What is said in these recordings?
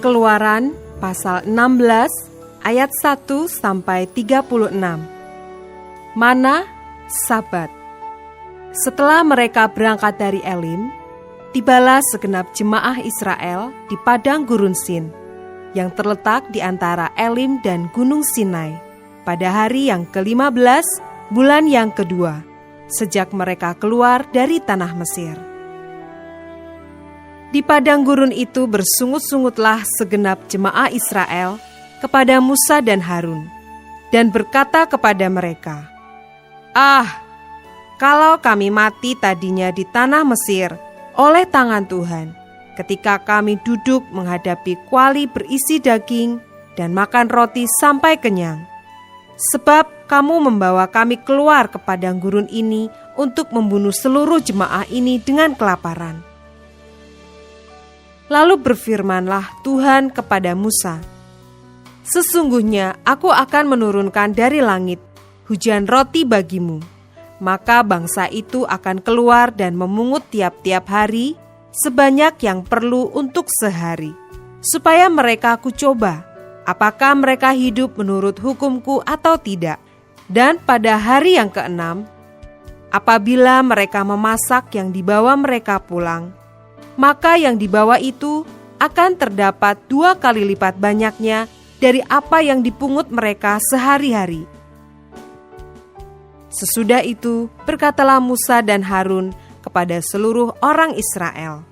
Keluaran pasal 16 ayat 1 sampai 36. Mana Sabat. Setelah mereka berangkat dari Elim, tibalah segenap jemaah Israel di padang gurun Sin, yang terletak di antara Elim dan Gunung Sinai, pada hari yang ke-15, bulan yang kedua, sejak mereka keluar dari tanah Mesir. Di padang gurun itu bersungut-sungutlah segenap jemaah Israel kepada Musa dan Harun, dan berkata kepada mereka, "Ah, kalau kami mati tadinya di tanah Mesir oleh tangan Tuhan, ketika kami duduk menghadapi kuali berisi daging dan makan roti sampai kenyang. Sebab kamu membawa kami keluar ke padang gurun ini untuk membunuh seluruh jemaah ini dengan kelaparan." Lalu berfirmanlah Tuhan kepada Musa, "Sesungguhnya aku akan menurunkan dari langit hujan roti bagimu, maka bangsa itu akan keluar dan memungut tiap-tiap hari sebanyak yang perlu untuk sehari, supaya mereka kucoba apakah mereka hidup menurut hukumku atau tidak. Dan pada hari yang ke-6, apabila mereka memasak yang dibawa mereka pulang, maka yang dibawa itu akan terdapat 2 kali lipat banyaknya dari apa yang dipungut mereka sehari-hari." Sesudah itu berkatalah Musa dan Harun kepada seluruh orang Israel,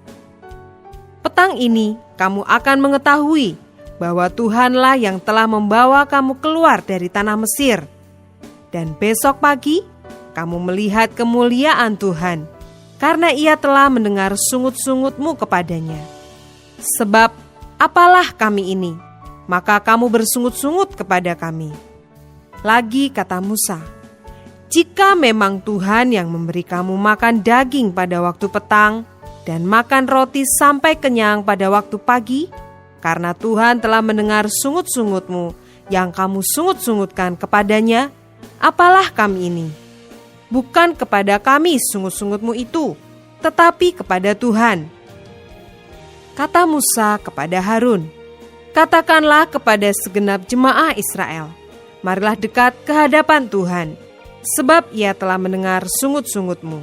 "Petang ini kamu akan mengetahui bahwa Tuhanlah yang telah membawa kamu keluar dari tanah Mesir. Dan besok pagi kamu melihat kemuliaan Tuhan, karena Ia telah mendengar sungut-sungutmu kepadanya. Sebab apalah kami ini, maka kamu bersungut-sungut kepada kami." Lagi kata Musa, "Jika memang Tuhan yang memberi kamu makan daging pada waktu petang dan makan roti sampai kenyang pada waktu pagi, karena Tuhan telah mendengar sungut-sungutmu yang kamu sungut-sungutkan kepadanya, apalah kami ini? Bukan kepada kami sungut-sungutmu itu, tetapi kepada Tuhan." Kata Musa kepada Harun, "Katakanlah kepada segenap jemaah Israel, marilah dekat ke hadapan Tuhan, sebab Ia telah mendengar sungut-sungutmu."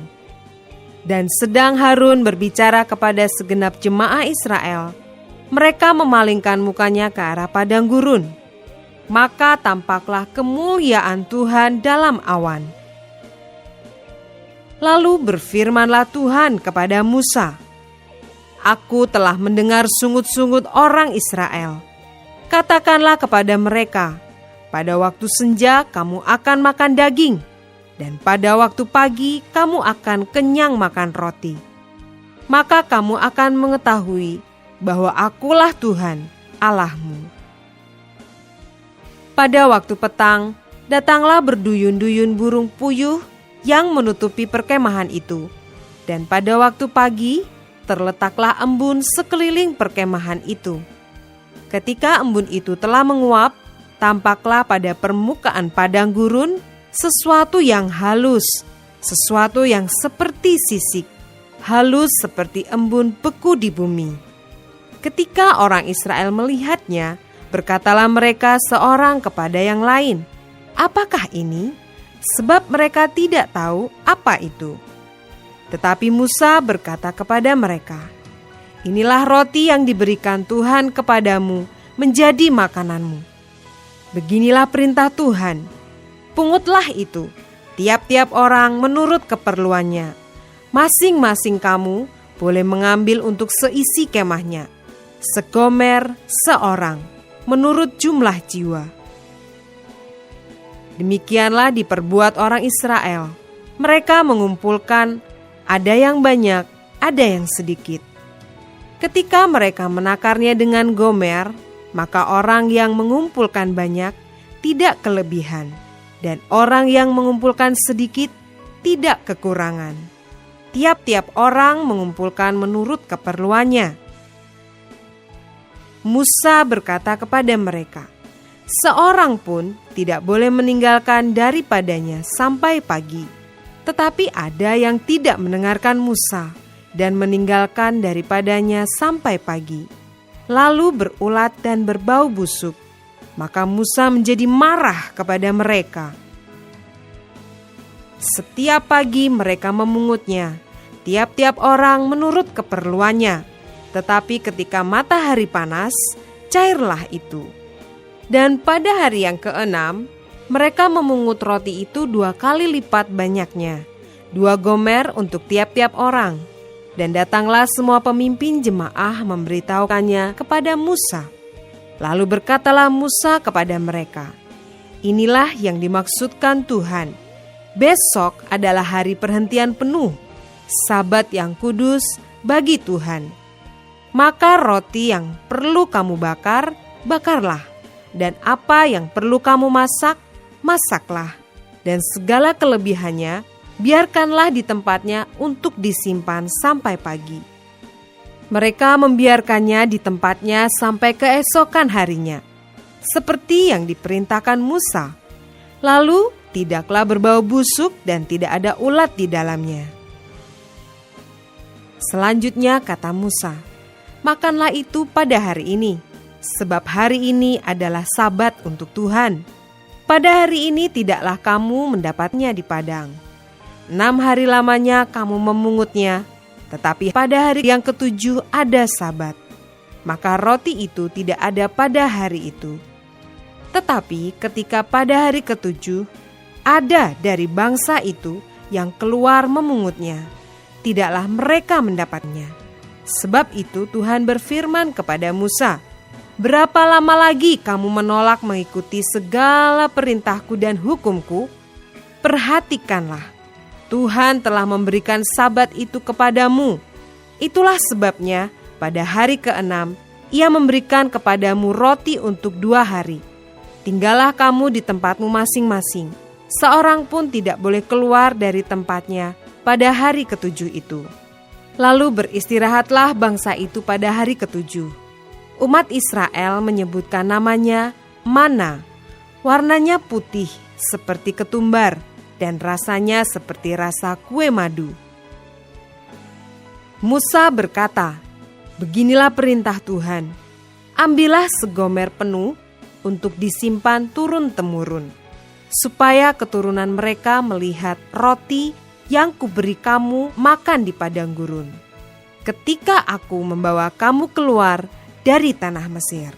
Dan sedang Harun berbicara kepada segenap jemaah Israel, mereka memalingkan mukanya ke arah padang gurun. Maka tampaklah kemuliaan Tuhan dalam awan. Lalu berfirmanlah Tuhan kepada Musa, "Aku telah mendengar sungut-sungut orang Israel. Katakanlah kepada mereka, pada waktu senja kamu akan makan daging, dan pada waktu pagi kamu akan kenyang makan roti. Maka kamu akan mengetahui bahwa Akulah Tuhan, Allahmu." Pada waktu petang, datanglah berduyun-duyun burung puyuh yang menutupi perkemahan itu. Dan pada waktu pagi, terletaklah embun sekeliling perkemahan itu. Ketika embun itu telah menguap, tampaklah pada permukaan padang gurun sesuatu yang halus, sesuatu yang seperti sisik, halus seperti embun beku di bumi. Ketika orang Israel melihatnya, berkatalah mereka seorang kepada yang lain, "Apakah ini?" Sebab mereka tidak tahu apa itu. Tetapi Musa berkata kepada mereka, "Inilah roti yang diberikan Tuhan kepadamu menjadi makananmu. Beginilah perintah Tuhan, pungutlah itu, tiap-tiap orang menurut keperluannya. Masing-masing kamu boleh mengambil untuk seisi kemahnya, segomer seorang, menurut jumlah jiwa." Demikianlah diperbuat orang Israel. Mereka mengumpulkan, ada yang banyak, ada yang sedikit. Ketika mereka menakarnya dengan gomer, maka orang yang mengumpulkan banyak tidak kelebihan, dan orang yang mengumpulkan sedikit tidak kekurangan. Tiap-tiap orang mengumpulkan menurut keperluannya. Musa berkata kepada mereka, "Seorang pun tidak boleh meninggalkan daripadanya sampai pagi." Tetapi ada yang tidak mendengarkan Musa dan meninggalkan daripadanya sampai pagi. lalu berulat dan berbau busuk. Maka Musa menjadi marah kepada mereka. Setiap pagi mereka memungutnya, tiap-tiap orang menurut keperluannya. Tetapi ketika matahari panas, cairlah itu. Dan pada hari yang ke-6, mereka memungut roti itu 2 kali lipat banyaknya, 2 gomer untuk tiap-tiap orang. Dan datanglah semua pemimpin jemaah memberitahukannya kepada Musa. Lalu berkatalah Musa kepada mereka, "Inilah yang dimaksudkan Tuhan. Besok adalah hari perhentian penuh, Sabat yang kudus bagi Tuhan. Maka roti yang perlu kamu bakar, bakarlah. Dan apa yang perlu kamu masak, masaklah. Dan segala kelebihannya, biarkanlah di tempatnya untuk disimpan sampai pagi." Mereka membiarkannya di tempatnya sampai keesokan harinya, seperti yang diperintahkan Musa. Lalu tidaklah berbau busuk dan tidak ada ulat di dalamnya. Selanjutnya kata Musa, "Makanlah itu pada hari ini, sebab hari ini adalah Sabat untuk Tuhan. Pada hari ini tidaklah kamu mendapatnya di padang. 6 hari lamanya kamu memungutnya, tetapi pada hari yang ke-7 ada Sabat. Maka roti itu tidak ada pada hari itu. Tetapi ketika pada hari ke-7 ada dari bangsa itu yang keluar memungutnya, tidaklah mereka mendapatnya. Sebab itu Tuhan berfirman kepada Musa, "Berapa lama lagi kamu menolak mengikuti segala perintahku dan hukumku? Perhatikanlah, Tuhan telah memberikan Sabat itu kepadamu. Itulah sebabnya pada hari ke-6 Ia memberikan kepadamu roti untuk 2 hari. Tinggallah kamu di tempatmu masing-masing. Seorang pun tidak boleh keluar dari tempatnya pada hari ke-7 itu." Lalu beristirahatlah bangsa itu pada hari ke-7. Umat Israel menyebutkan namanya mana. Warnanya putih seperti ketumbar, dan rasanya seperti rasa kue madu. Musa berkata, "Beginilah perintah Tuhan, ambillah segomer penuh untuk disimpan turun-temurun, supaya keturunan mereka melihat roti yang kuberi kamu makan di padang gurun, ketika aku membawa kamu keluar dari tanah Mesir."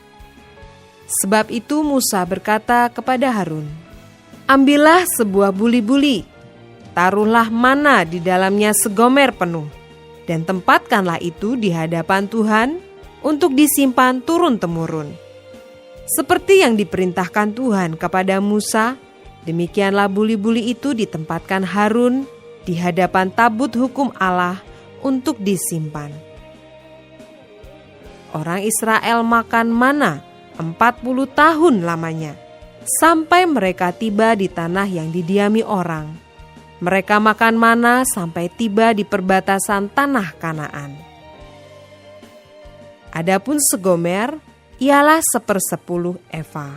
Sebab itu Musa berkata kepada Harun, "Ambillah sebuah buli-buli, taruhlah mana di dalamnya segomer penuh, dan tempatkanlah itu di hadapan Tuhan untuk disimpan turun-temurun." Seperti yang diperintahkan Tuhan kepada Musa, demikianlah buli-buli itu ditempatkan Harun di hadapan tabut hukum Allah untuk disimpan. Orang Israel makan mana 40 tahun lamanya, sampai mereka tiba di tanah yang didiami orang. Mereka makan mana sampai tiba di perbatasan tanah Kanaan. Adapun segomer ialah 1/10 eva.